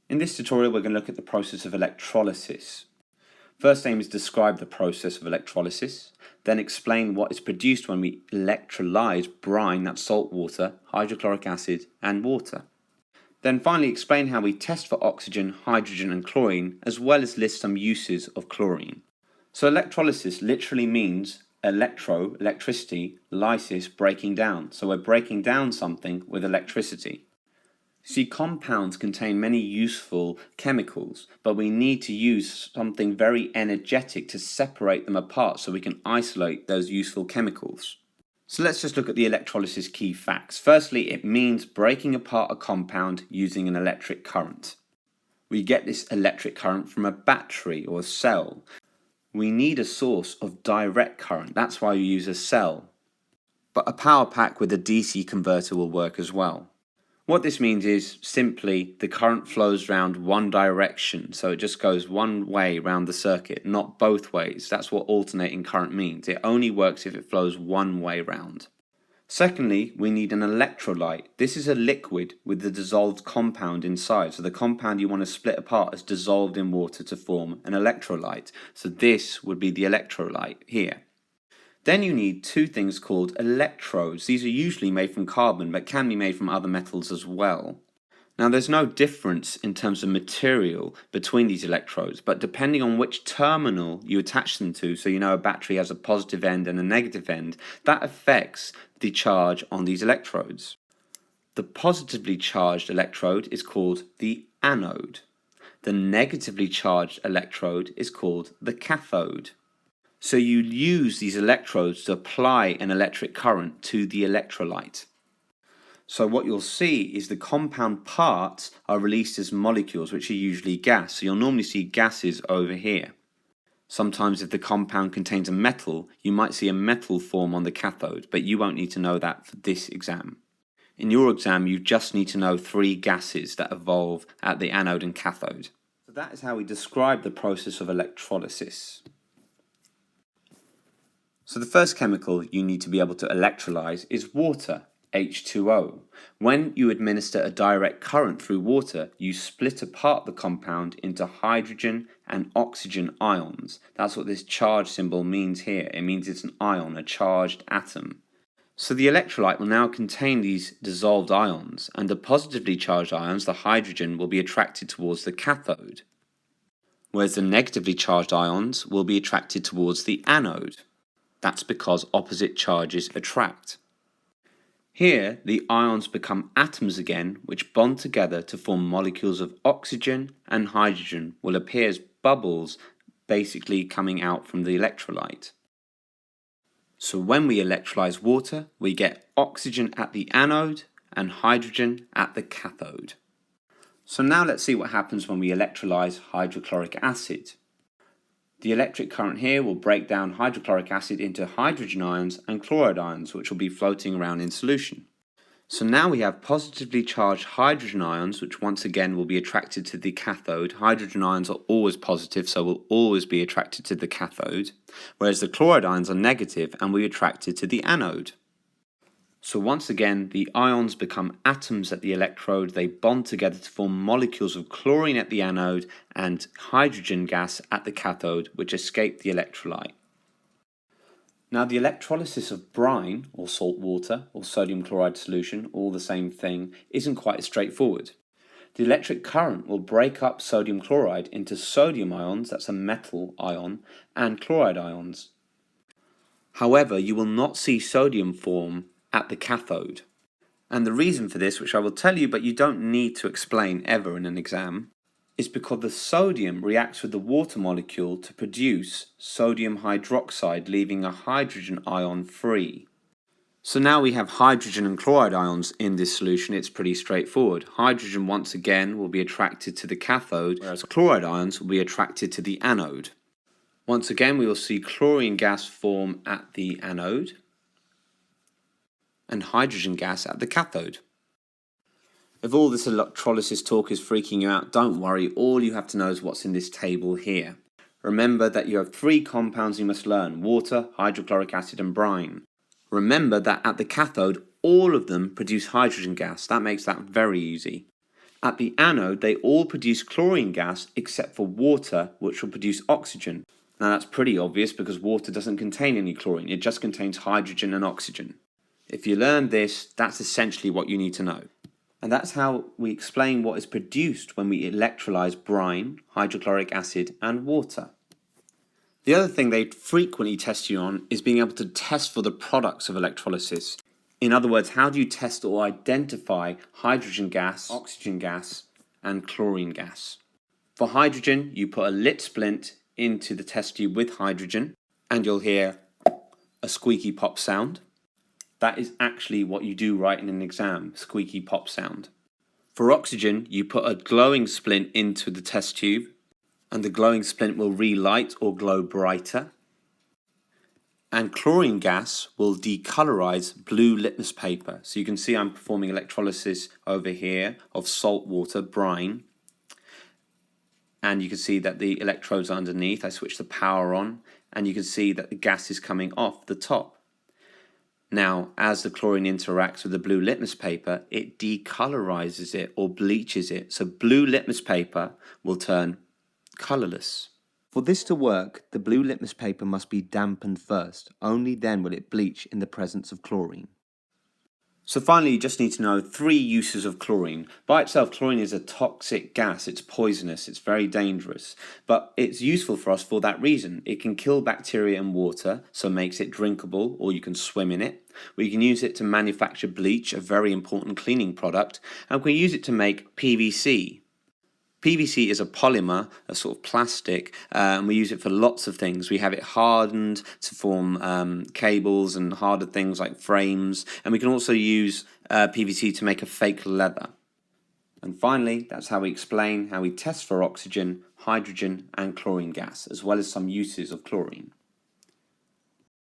In this tutorial we're going to look at the process of electrolysis. First aim is to describe the process of electrolysis, then explain what is produced when we electrolyze brine, that's salt water, hydrochloric acid and water. Then finally explain how we test for oxygen, hydrogen and chlorine, as well as list some uses of chlorine. So electrolysis literally means electricity, lysis, breaking down. So we're breaking down something with electricity. See, compounds contain many useful chemicals, but we need to use something very energetic to separate them apart so we can isolate those useful chemicals. So let's just look at the electrolysis key facts. Firstly, it means breaking apart a compound using an electric current. We get this electric current from a battery or a cell. We need a source of direct current, that's why you use a cell. But a power pack with a DC converter will work as well. What this means is simply the current flows round one direction, so it just goes one way round the circuit, not both ways. That's what alternating current means. It only works if it flows one way round. Secondly, we need an electrolyte. This is a liquid with the dissolved compound inside. So the compound you want to split apart is dissolved in water to form an electrolyte. So this would be the electrolyte here. Then you need two things called electrodes. These are usually made from carbon, but can be made from other metals as well. Now there's no difference in terms of material between these electrodes, but depending on which terminal you attach them to, so you know a battery has a positive end and a negative end, that affects the charge on these electrodes. The positively charged electrode is called the anode. The negatively charged electrode is called the cathode. So you use these electrodes to apply an electric current to the electrolyte. So what you'll see is the compound parts are released as molecules, which are usually gas. So you'll normally see gases over here. Sometimes if the compound contains a metal, you might see a metal form on the cathode, but you won't need to know that for this exam. In your exam, you just need to know three gases that evolve at the anode and cathode. So that is how we describe the process of electrolysis. So the first chemical you need to be able to electrolyze is water, H2O. When you administer a direct current through water, you split apart the compound into hydrogen and oxygen ions. That's what this charge symbol means here. It means it's an ion, a charged atom. So the electrolyte will now contain these dissolved ions, and the positively charged ions, the hydrogen, will be attracted towards the cathode, whereas the negatively charged ions will be attracted towards the anode. That's because opposite charges attract. Here, the ions become atoms again, which bond together to form molecules of oxygen, and hydrogen will appear as bubbles basically coming out from the electrolyte. So when we electrolyze water, we get oxygen at the anode and hydrogen at the cathode. So now let's see what happens when we electrolyze hydrochloric acid. The electric current here will break down hydrochloric acid into hydrogen ions and chloride ions, which will be floating around in solution. So now we have positively charged hydrogen ions, which once again will be attracted to the cathode. Hydrogen ions are always positive, so will always be attracted to the cathode, whereas the chloride ions are negative and will be attracted to the anode. So once again, the ions become atoms at the electrode. They bond together to form molecules of chlorine at the anode and hydrogen gas at the cathode, which escape the electrolyte. Now the electrolysis of brine, or salt water, or sodium chloride solution, all the same thing, isn't quite as straightforward. The electric current will break up sodium chloride into sodium ions, that's a metal ion, and chloride ions. However, you will not see sodium form at the cathode. And the reason for this, which I will tell you but you don't need to explain ever in an exam, is because the sodium reacts with the water molecule to produce sodium hydroxide, leaving a hydrogen ion free. So now we have hydrogen and chloride ions in this solution. It's pretty straightforward. Hydrogen once again will be attracted to the cathode, whereas chloride ions will be attracted to the anode. Once again we will see chlorine gas form at the anode and hydrogen gas at the cathode. If all this electrolysis talk is freaking you out, don't worry, all you have to know is what's in this table here. Remember that you have three compounds you must learn: water, hydrochloric acid and brine. Remember that at the cathode, all of them produce hydrogen gas. That makes that very easy. At the anode, they all produce chlorine gas except for water, which will produce oxygen. Now that's pretty obvious because water doesn't contain any chlorine, it just contains hydrogen and oxygen. If you learn this, that's essentially what you need to know. And that's how we explain what is produced when we electrolyze brine, hydrochloric acid, and water. The other thing they frequently test you on is being able to test for the products of electrolysis. In other words, how do you test or identify hydrogen gas, oxygen gas, and chlorine gas? For hydrogen, you put a lit splint into the test tube with hydrogen, and you'll hear a squeaky pop sound. That is actually what you do right in an exam, squeaky pop sound. For oxygen, you put a glowing splint into the test tube, and the glowing splint will relight or glow brighter. And chlorine gas will decolorize blue litmus paper. So you can see I'm performing electrolysis over here of salt water, brine. And you can see that the electrodes are underneath. I switch the power on, and you can see that the gas is coming off the top. Now, as the chlorine interacts with the blue litmus paper, it decolorizes it or bleaches it. So blue litmus paper will turn colorless. For this to work, the blue litmus paper must be dampened first. Only then will it bleach in the presence of chlorine. So finally, you just need to know 3 uses of chlorine. By itself, chlorine is a toxic gas. It's poisonous. It's very dangerous. But it's useful for us for that reason. It can kill bacteria in water, so makes it drinkable, or you can swim in it. We can use it to manufacture bleach, a very important cleaning product. And we can use it to make PVC. PVC is a polymer, a sort of plastic, and we use it for lots of things. We have it hardened to form cables and harder things like frames, and we can also use PVC to make a fake leather. And finally, that's how we explain how we test for oxygen, hydrogen, and chlorine gas, as well as some uses of chlorine.